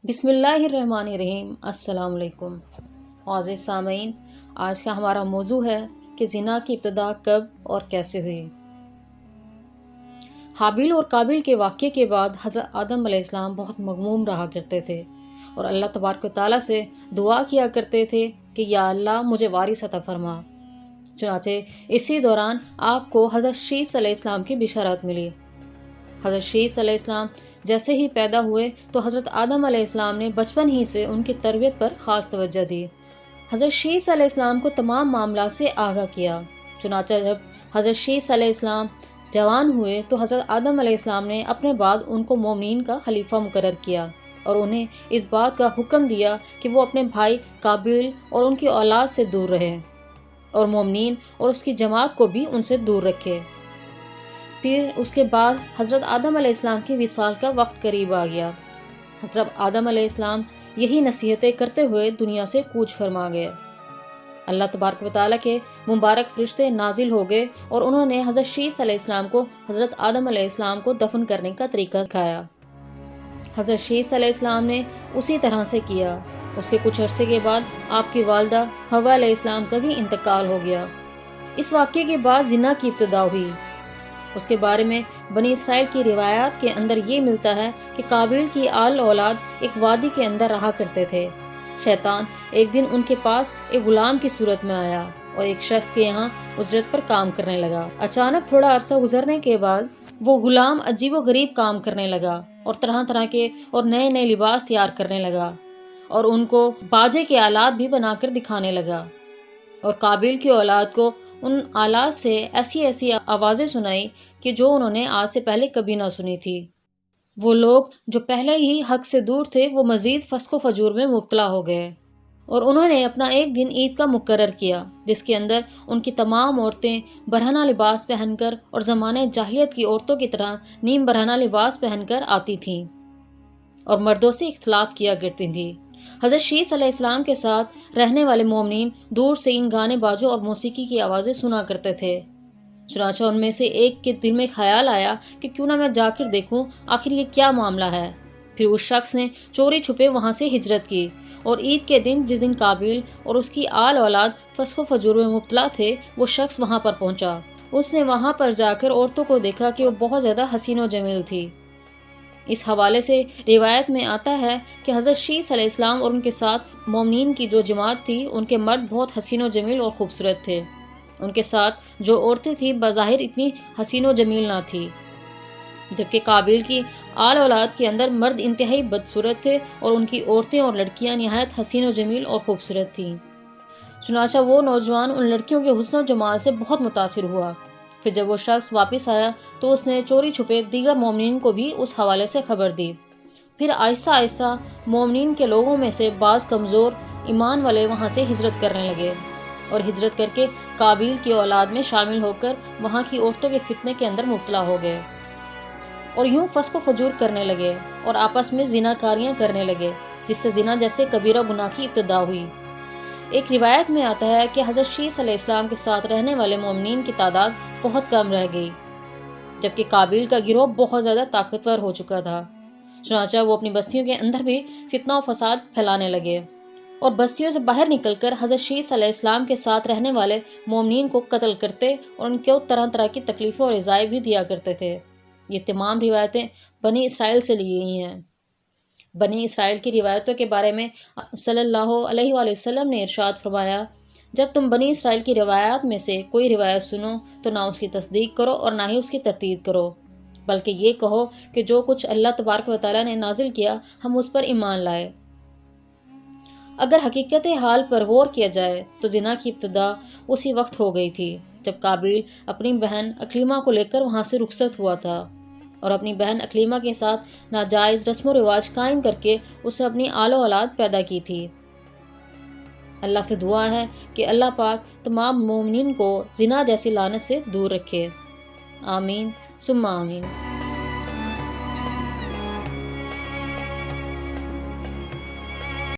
بسم اللہ الرحمن الرحیم۔ السلام علیکم معزز سامعین، آج کا ہمارا موضوع ہے کہ زنا کی ابتدا کب اور کیسے ہوئی۔ حابیل اور قابیل کے واقعے کے بعد حضرت آدم علیہ السلام بہت مغموم رہا کرتے تھے اور اللہ تبارک و تعالیٰ سے دعا کیا کرتے تھے کہ یا اللہ مجھے وارث عطا فرما۔ چنانچہ اسی دوران آپ کو حضرت شیس علیہ السلام کی بشارت ملی۔ حضرت شیس علیہ السلام جیسے ہی پیدا ہوئے تو حضرت آدم علیہ السلام نے بچپن ہی سے ان کی تربیت پر خاص توجہ دی۔ حضرت شیس علیہ السلام کو تمام معاملات سے آگاہ کیا۔ چنانچہ جب حضرت شیس علیہ السلام جوان ہوئے تو حضرت آدم علیہ السلام نے اپنے بعد ان کو مومنین کا خلیفہ مقرر کیا اور انہیں اس بات کا حکم دیا کہ وہ اپنے بھائی قابیل اور ان کی اولاد سے دور رہیں اور مومنین اور اس کی جماعت کو بھی ان سے دور رکھے۔ پھر اس کے بعد حضرت آدم علیہ السلام کی وصال کا وقت قریب آ گیا۔ حضرت آدم علیہ السلام یہی نصیحتیں کرتے ہوئے دنیا سے کوچ فرما گئے۔ اللہ تبارک و تعالیٰ کے مبارک فرشتے نازل ہو گئے اور انہوں نے حضرت شیس علیہ السلام کو حضرت آدم علیہ السلام کو دفن کرنے کا طریقہ سکھایا۔ حضرت شیس علیہ السلام نے اسی طرح سے کیا۔ اس کے کچھ عرصے کے بعد آپ کی والدہ حوا علیہ السلام کا بھی انتقال ہو گیا۔ اس واقعے کے بعد زنا کی ابتدا ہوئی۔ اس کے بارے میں بنی اسرائیل کی روایات کے اندر یہ ملتا ہے کہ قابیل کی آل اولاد ایک وادی کے اندر رہا کرتے تھے۔ شیطان ایک دن ان کے پاس ایک غلام کی صورت میں آیا اور ایک شخص کے یہاں اجرت پر کام کرنے لگا۔ اچانک تھوڑا عرصہ گزرنے کے بعد وہ غلام عجیب و غریب کام کرنے لگا اور طرح طرح کے اور نئے نئے لباس تیار کرنے لگا اور ان کو باجے کے آلات بھی بنا کر دکھانے لگا، اور قابیل کی اولاد کو ان آلات سے ایسی ایسی آوازیں سنائی کہ جو انہوں نے آج سے پہلے کبھی نہ سنی تھی۔ وہ لوگ جو پہلے ہی حق سے دور تھے وہ مزید فسق و فجور میں مبتلا ہو گئے، اور انہوں نے اپنا ایک دن عید کا مقرر کیا جس کے اندر ان کی تمام عورتیں برہنہ لباس پہن کر اور زمانے جاہلیت کی عورتوں کی طرح نیم برہنہ لباس پہن کر آتی تھیں اور مردوں سے اختلاط کیا کرتی تھیں۔ حضرت شیس علیہ السلام کے ساتھ رہنے والے مومنین دور سے ان گانے بازوں اور موسیقی کی آوازیں سنا کرتے تھے۔ چنانچہ ان میں سے ایک کے دل میں خیال آیا کہ کیوں نہ میں جا کر دیکھوں آخر یہ کیا معاملہ ہے۔ پھر اس شخص نے چوری چھپے وہاں سے ہجرت کی اور عید کے دن جس دن قابیل اور اس کی آل اولاد فسق و فجور میں مبتلا تھے وہ شخص وہاں پر پہنچا۔ اس نے وہاں پر جا کر عورتوں کو دیکھا کہ وہ بہت زیادہ حسین و جمیل تھی۔ اس حوالے سے روایت میں آتا ہے کہ حضرت شیس علیہ السلام اور ان کے ساتھ مومنین کی جو جماعت تھی ان کے مرد بہت حسین و جمیل اور خوبصورت تھے۔ ان کے ساتھ جو عورتیں تھیں بظاہر اتنی حسین و جمیل نہ تھی، جبکہ قابیل کی آل اولاد کے اندر مرد انتہائی بدصورت تھے اور ان کی عورتیں اور لڑکیاں نہایت حسین و جمیل اور خوبصورت تھیں۔ چنانچہ وہ نوجوان ان لڑکیوں کے حسن و جمال سے بہت متاثر ہوا۔ پھر جب وہ شخص واپس آیا تو اس نے چوری چھپے دیگر مومنین کو بھی اس حوالے سے خبر دی۔ پھر آہستہ آہستہ مومنین کے لوگوں میں سے بعض کمزور ایمان والے وہاں سے ہجرت کرنے لگے اور ہجرت کر کے قابیل کی اولاد میں شامل ہو کر وہاں کی عورتوں کے فتنے کے اندر مبتلا ہو گئے اور یوں فسق و فجور کرنے لگے اور آپس میں زنا کاریاں کرنے لگے، جس سے زنا جیسے کبیرہ گناہ کی ابتدا ہوئی۔ ایک روایت میں آتا ہے کہ حضرت شیس علیہ السلام کے ساتھ رہنے والے مومنین کی تعداد بہت کم رہ گئی، جبکہ قابیل کا گروہ بہت زیادہ طاقتور ہو چکا تھا۔ چنانچہ وہ اپنی بستیوں کے اندر بھی فتنہ و فساد پھیلانے لگے اور بستیوں سے باہر نکل کر حضرت شیس علیہ السلام کے ساتھ رہنے والے مومنین کو قتل کرتے اور ان کو طرح طرح کی تکلیفوں اور ایذائیں بھی دیا کرتے تھے۔ یہ تمام روایتیں بنی اسرائیل سے لی گئی ہیں۔ بنی اسرائیل کی روایتوں کے بارے میں صلی اللہ علیہ وآلہ وسلم نے ارشاد فرمایا، جب تم بنی اسرائیل کی روایات میں سے کوئی روایت سنو تو نہ اس کی تصدیق کرو اور نہ ہی اس کی تردید کرو، بلکہ یہ کہو کہ جو کچھ اللہ تبارک و تعالیٰ نے نازل کیا ہم اس پر ایمان لائے۔ اگر حقیقت حال پر غور کیا جائے تو زنا کی ابتدا اسی وقت ہو گئی تھی جب قابیل اپنی بہن اکلیمہ کو لے کر وہاں سے رخصت ہوا تھا اور اپنی بہن اکلیمہ کے ساتھ ناجائز رسم و رواج قائم کر کے اسے اپنی آل و اولاد پیدا کی تھی۔ اللہ سے دعا ہے کہ اللہ پاک تمام مومنین کو زنا جیسی لعنت سے دور رکھے۔ آمین ثم آمین۔